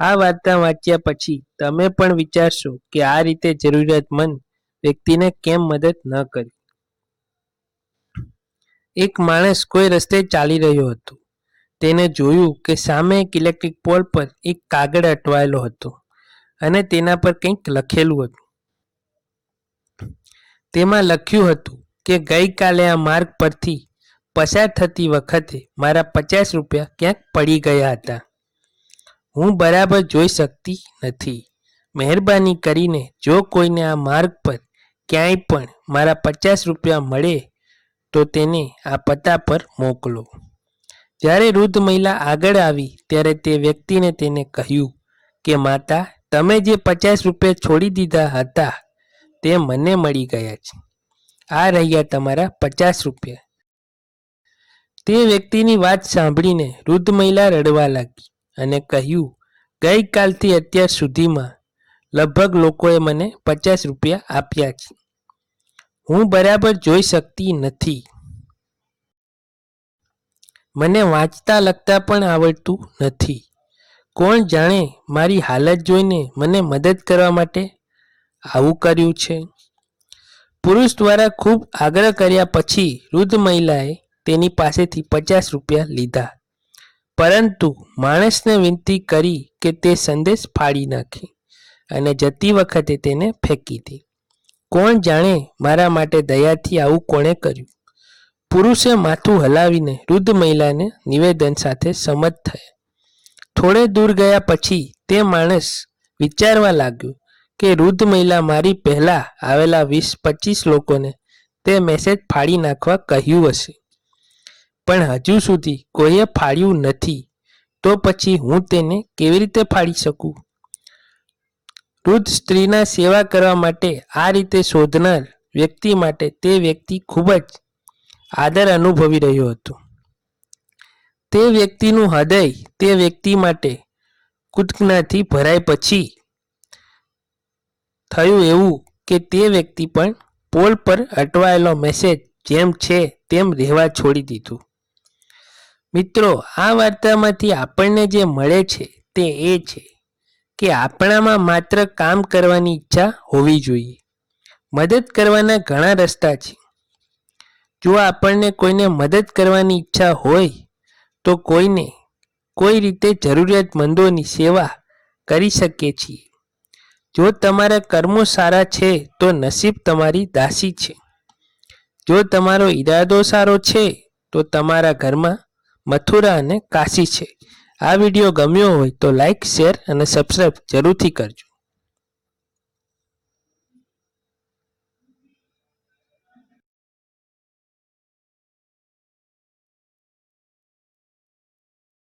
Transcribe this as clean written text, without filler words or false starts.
આ વાર્તા વાંચ્યા પછી તમે પણ વિચારશો કે આ રીતે જરૂરિયાતમંદ વ્યક્તિને કેમ મદદ ન કરી. એક માણસ કોઈ રસ્તે ચાલી રહ્યો હતો. તેને જોયું કે સામે એક ઇલેક્ટ્રિક પોલ પર એક કાગળ અટવાયેલો હતો અને તેના પર કંઈક લખેલું હતું. તેમાં લખ્યું હતું કે ગઈકાલે આ માર્ગ પરથી પસાર થતી વખતે મારા 50 રૂપિયા ક્યાંક પડી ગયા હતા. હું બરાબર જોઈ શકતી નથી. મહેરબાની કરીને જો કોઈને આ માર્ગ પર ક્યાંય પણ મારા 50 રૂપિયા મળે તો તેને આ પતા પર મોકલો. જ્યારે વૃદ્ધ મહિલા આગળ આવી ત્યારે તે વ્યક્તિને તેને કહ્યું કે માતા, તમે જે 50 રૂપિયા છોડી દીધા હતા તે મને મળી ગયા છે. આ રહ્યા તમારા 50 રૂપિયા. તે વ્યક્તિની વાત સાંભળીને વૃદ્ધ મહિલા રડવા લાગી અને કહ્યું, ગઈકાલથી અત્યાર સુધીમાં લગભગ લોકોએ મને 50 રૂપિયા આપ્યા છે. હું બરાબર જોઈ શકતી નથી. મને વાંચતા લખતા પણ આવડતું નથી. કોણ જાણે મારી હાલત જોઈને મને મદદ કરવા માટે આવું કર્યું છે. પુરુષ દ્વારા ખૂબ આગ્રહ કર્યા પછી વૃદ્ધ મહિલાએ તેની પાસેથી 50 રૂપિયા લીધા, પરંતુ માણસને વિનંતી કરી કે તે સંદેશ ફાડી નાખે અને જતી વખતે તેને ફેંકી દે. કોણ જાણે મારા માટે દયાથી આવું કોણે કર્યું. પુરુષે માથું હલાવીને વૃદ્ધ મહિલાને નિવેદન સાથે સંમત થયા. થોડે દૂર ગયા પછી તે માણસ વિચારવા લાગ્યો કે વૃદ્ધ મહિલા મારી પહેલાં આવેલા 20-25 લોકોને તે મેસેજ ફાડી નાખવા કહ્યું હશે, પણ હજુ સુધી કોઈએ ફાડ્યું નથી, તો પછી હું તેને કેવી રીતે ફાડી શકું? વૃદ્ધ સ્ત્રીના સેવા કરવા માટે આ રીતે શોધનાર વ્યક્તિ માટે તે વ્યક્તિ ખૂબ જ આદર અનુભવી રહ્યો હતો. તે વ્યક્તિનું હૃદય તે વ્યક્તિ માટે કૃતજ્ઞતાથી ભરાય પછી થયું એવું કે તે વ્યક્તિ પણ પોલ પર અટવાયેલો મેસેજ જેમ છે તેમ રહેવા છોડી દીધું. મિત્રો, આ વાર્તામાંથી આપણને જે મળે છે તે એ છે કે આપણામાં માત્ર કામ કરવાની ઈચ્છા હોવી જોઈએ. મદદ કરવાના ઘણા રસ્તા છે. જો આપણને કોઈને મદદ કરવાની ઈચ્છા હોય તો કોઈ રીતે જરૂરિયાતમંદોની સેવા કરી શકીએ છીએ. જો તમારા કર્મો સારા છે તો નસીબ તમારી દાસી છે. જો તમારો ઈરાદો સારો છે તો તમારા ઘરમાં મથુરા અને કાશી છે. આ વિડીયો ગમ્યો હોય તો લાઈક, શેર અને સબસ્ક્રાઈબ જરૂરથી કરજો.